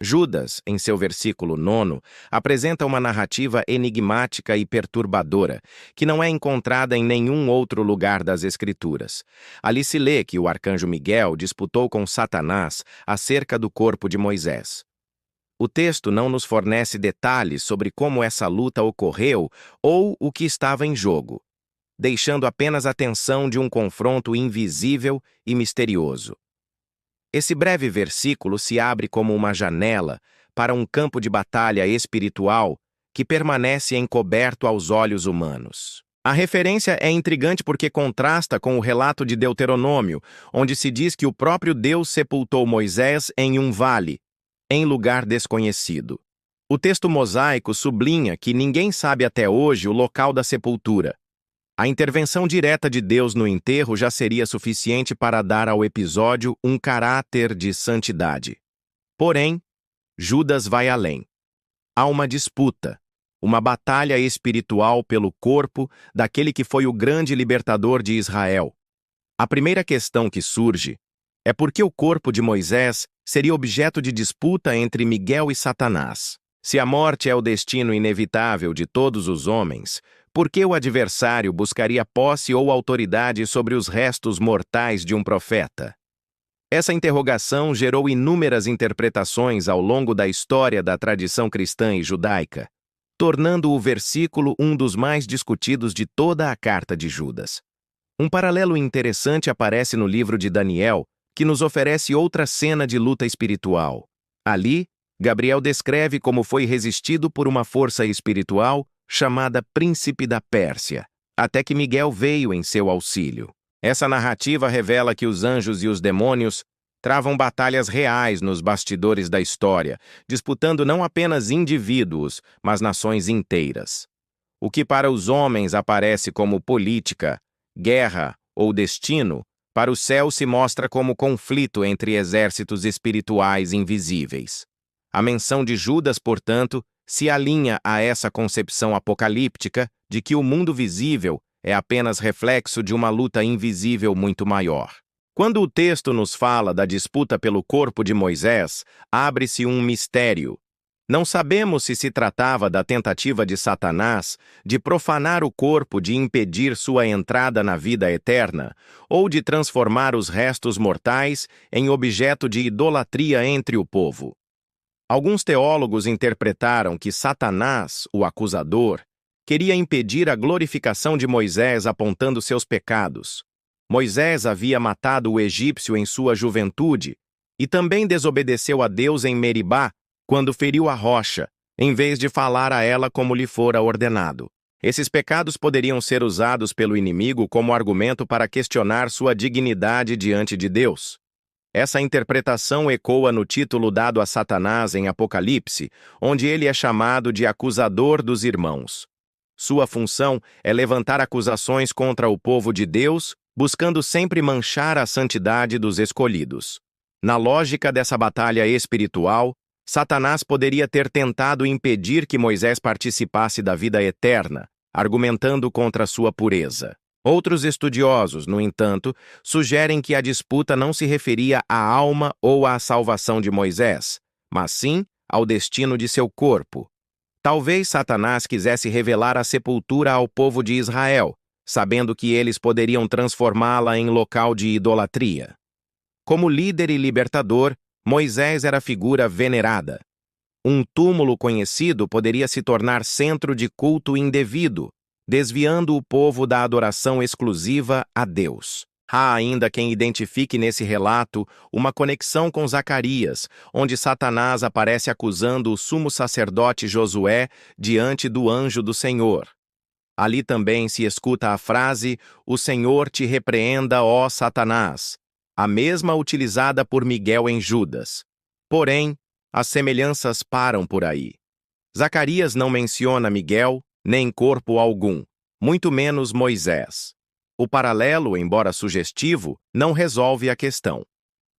Judas, em seu versículo 9, apresenta uma narrativa enigmática e perturbadora, que não é encontrada em nenhum outro lugar das Escrituras. Ali se lê que o arcanjo Miguel disputou com Satanás acerca do corpo de Moisés. O texto não nos fornece detalhes sobre como essa luta ocorreu ou o que estava em jogo, deixando apenas a tensão de um confronto invisível e misterioso. Esse breve versículo se abre como uma janela para um campo de batalha espiritual que permanece encoberto aos olhos humanos. A referência é intrigante porque contrasta com o relato de Deuteronômio, onde se diz que o próprio Deus sepultou Moisés em um vale, em lugar desconhecido. O texto mosaico sublinha que ninguém sabe até hoje o local da sepultura. A intervenção direta de Deus no enterro já seria suficiente para dar ao episódio um caráter de santidade. Porém, Judas vai além. Há uma disputa, uma batalha espiritual pelo corpo daquele que foi o grande libertador de Israel. A primeira questão que surge é por que o corpo de Moisés seria objeto de disputa entre Miguel e Satanás. Se a morte é o destino inevitável de todos os homens, por que o adversário buscaria posse ou autoridade sobre os restos mortais de um profeta? Essa interrogação gerou inúmeras interpretações ao longo da história da tradição cristã e judaica, tornando o versículo um dos mais discutidos de toda a carta de Judas. Um paralelo interessante aparece no livro de Daniel, que nos oferece outra cena de luta espiritual. Ali, Gabriel descreve como foi resistido por uma força espiritual chamada Príncipe da Pérsia, até que Miguel veio em seu auxílio. Essa narrativa revela que os anjos e os demônios travam batalhas reais nos bastidores da história, disputando não apenas indivíduos, mas nações inteiras. O que para os homens aparece como política, guerra ou destino, para o céu se mostra como conflito entre exércitos espirituais invisíveis. A menção de Judas, portanto, se alinha a essa concepção apocalíptica de que o mundo visível é apenas reflexo de uma luta invisível muito maior. Quando o texto nos fala da disputa pelo corpo de Moisés, abre-se um mistério. Não sabemos se se tratava da tentativa de Satanás de profanar o corpo, de impedir sua entrada na vida eterna, ou de transformar os restos mortais em objeto de idolatria entre o povo. Alguns teólogos interpretaram que Satanás, o acusador, queria impedir a glorificação de Moisés apontando seus pecados. Moisés havia matado o egípcio em sua juventude e também desobedeceu a Deus em Meribá, quando feriu a rocha, em vez de falar a ela como lhe fora ordenado. Esses pecados poderiam ser usados pelo inimigo como argumento para questionar sua dignidade diante de Deus. Essa interpretação ecoa no título dado a Satanás em Apocalipse, onde ele é chamado de acusador dos irmãos. Sua função é levantar acusações contra o povo de Deus, buscando sempre manchar a santidade dos escolhidos. Na lógica dessa batalha espiritual, Satanás poderia ter tentado impedir que Moisés participasse da vida eterna, argumentando contra sua pureza. Outros estudiosos, no entanto, sugerem que a disputa não se referia à alma ou à salvação de Moisés, mas sim ao destino de seu corpo. Talvez Satanás quisesse revelar a sepultura ao povo de Israel, sabendo que eles poderiam transformá-la em local de idolatria. Como líder e libertador, Moisés era figura venerada. Um túmulo conhecido poderia se tornar centro de culto indevido, desviando o povo da adoração exclusiva a Deus. Há ainda quem identifique nesse relato uma conexão com Zacarias, onde Satanás aparece acusando o sumo sacerdote Josué diante do anjo do Senhor. Ali também se escuta a frase: "O Senhor te repreenda, ó Satanás", a mesma utilizada por Miguel em Judas. Porém, as semelhanças param por aí. Zacarias não menciona Miguel, nem corpo algum, muito menos Moisés. O paralelo, embora sugestivo, não resolve a questão.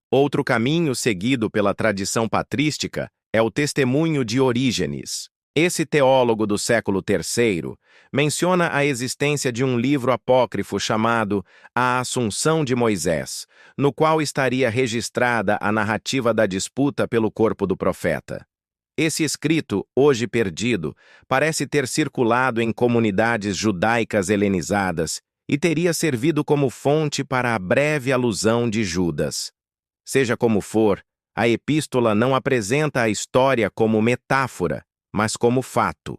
Outro caminho seguido pela tradição patrística é o testemunho de Orígenes. Esse teólogo do século III menciona a existência de um livro apócrifo chamado A Assunção de Moisés, no qual estaria registrada a narrativa da disputa pelo corpo do profeta. Esse escrito, hoje perdido, parece ter circulado em comunidades judaicas helenizadas e teria servido como fonte para a breve alusão de Judas. Seja como for, a epístola não apresenta a história como metáfora, mas como fato.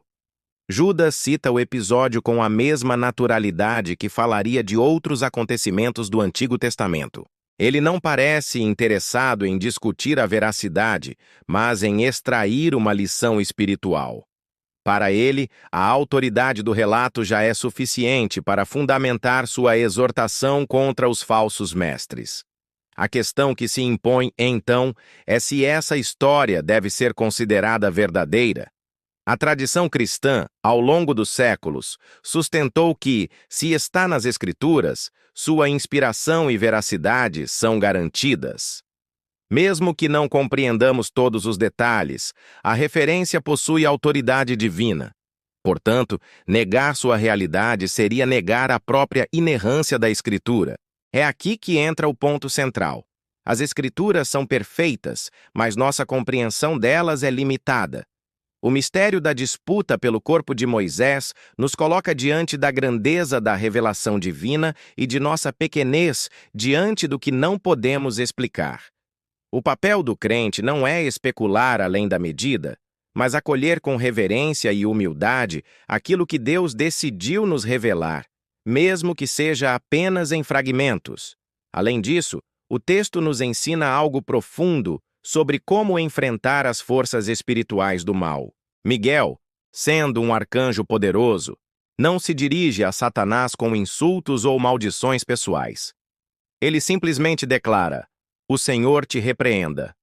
Judas cita o episódio com a mesma naturalidade que falaria de outros acontecimentos do Antigo Testamento. Ele não parece interessado em discutir a veracidade, mas em extrair uma lição espiritual. Para ele, a autoridade do relato já é suficiente para fundamentar sua exortação contra os falsos mestres. A questão que se impõe, então, é se essa história deve ser considerada verdadeira. A tradição cristã, ao longo dos séculos, sustentou que, se está nas Escrituras, sua inspiração e veracidade são garantidas. Mesmo que não compreendamos todos os detalhes, a referência possui autoridade divina. Portanto, negar sua realidade seria negar a própria inerrância da Escritura. É aqui que entra o ponto central. As Escrituras são perfeitas, mas nossa compreensão delas é limitada. O mistério da disputa pelo corpo de Moisés nos coloca diante da grandeza da revelação divina e de nossa pequenez diante do que não podemos explicar. O papel do crente não é especular além da medida, mas acolher com reverência e humildade aquilo que Deus decidiu nos revelar, mesmo que seja apenas em fragmentos. Além disso, o texto nos ensina algo profundo sobre como enfrentar as forças espirituais do mal. Miguel, sendo um arcanjo poderoso, não se dirige a Satanás com insultos ou maldições pessoais. Ele simplesmente declara: "O Senhor te repreenda."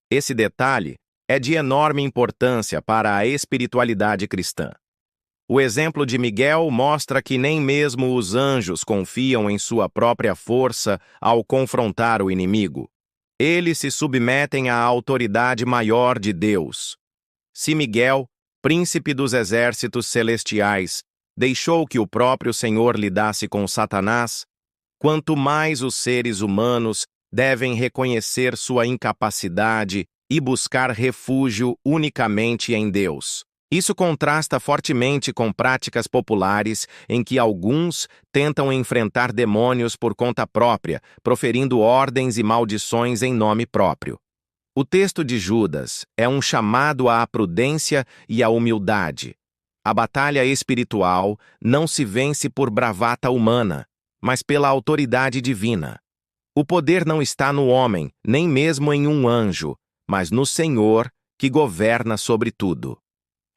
Esse detalhe é de enorme importância para a espiritualidade cristã. O exemplo de Miguel mostra que nem mesmo os anjos confiam em sua própria força ao confrontar o inimigo. Eles se submetem à autoridade maior de Deus. Se Miguel, príncipe dos exércitos celestiais, deixou que o próprio Senhor lidasse com Satanás, quanto mais os seres humanos devem reconhecer sua incapacidade e buscar refúgio unicamente em Deus. Isso contrasta fortemente com práticas populares em que alguns tentam enfrentar demônios por conta própria, proferindo ordens e maldições em nome próprio. O texto de Judas é um chamado à prudência e à humildade. A batalha espiritual não se vence por bravata humana, mas pela autoridade divina. O poder não está no homem, nem mesmo em um anjo, mas no Senhor, que governa sobre tudo.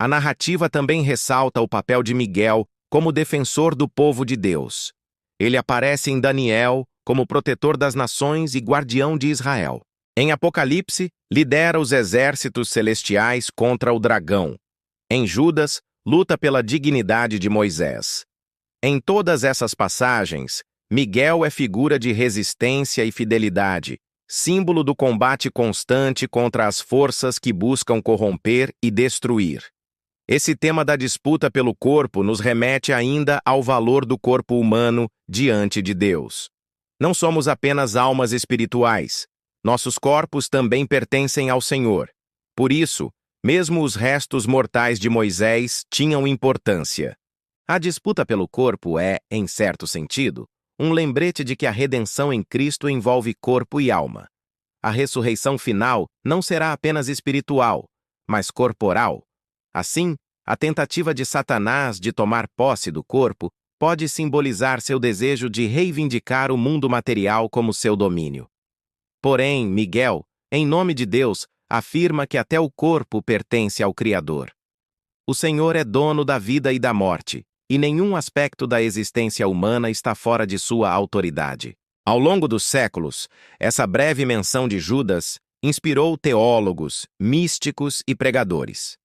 A narrativa também ressalta o papel de Miguel como defensor do povo de Deus. Ele aparece em Daniel como protetor das nações e guardião de Israel. Em Apocalipse, lidera os exércitos celestiais contra o dragão. Em Judas, luta pela dignidade de Moisés. Em todas essas passagens, Miguel é figura de resistência e fidelidade, símbolo do combate constante contra as forças que buscam corromper e destruir. Esse tema da disputa pelo corpo nos remete ainda ao valor do corpo humano diante de Deus. Não somos apenas almas espirituais. Nossos corpos também pertencem ao Senhor. Por isso, mesmo os restos mortais de Moisés tinham importância. A disputa pelo corpo é, em certo sentido, um lembrete de que a redenção em Cristo envolve corpo e alma. A ressurreição final não será apenas espiritual, mas corporal. Assim, a tentativa de Satanás de tomar posse do corpo pode simbolizar seu desejo de reivindicar o mundo material como seu domínio. Porém, Miguel, em nome de Deus, afirma que até o corpo pertence ao Criador. O Senhor é dono da vida e da morte, e nenhum aspecto da existência humana está fora de sua autoridade. Ao longo dos séculos, essa breve menção de Judas inspirou teólogos, místicos e pregadores.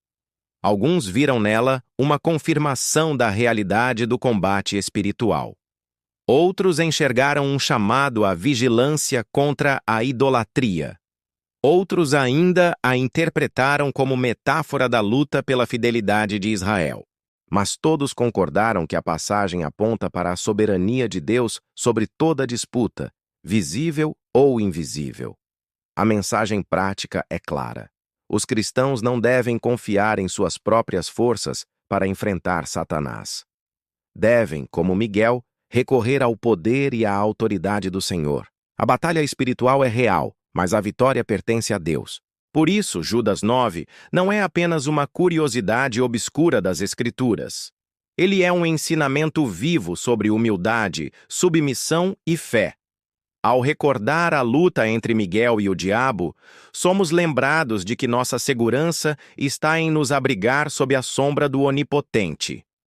Alguns viram nela uma confirmação da realidade do combate espiritual. Outros enxergaram um chamado à vigilância contra a idolatria. Outros ainda a interpretaram como metáfora da luta pela fidelidade de Israel. Mas todos concordaram que a passagem aponta para a soberania de Deus sobre toda disputa, visível ou invisível. A mensagem prática é clara. Os cristãos não devem confiar em suas próprias forças para enfrentar Satanás. Devem, como Miguel, recorrer ao poder e à autoridade do Senhor. A batalha espiritual é real, mas a vitória pertence a Deus. Por isso, Judas 9 não é apenas uma curiosidade obscura das Escrituras. Ele é um ensinamento vivo sobre humildade, submissão e fé. Ao recordar a luta entre Miguel e o diabo, somos lembrados de que nossa segurança está em nos abrigar sob a sombra do Onipotente.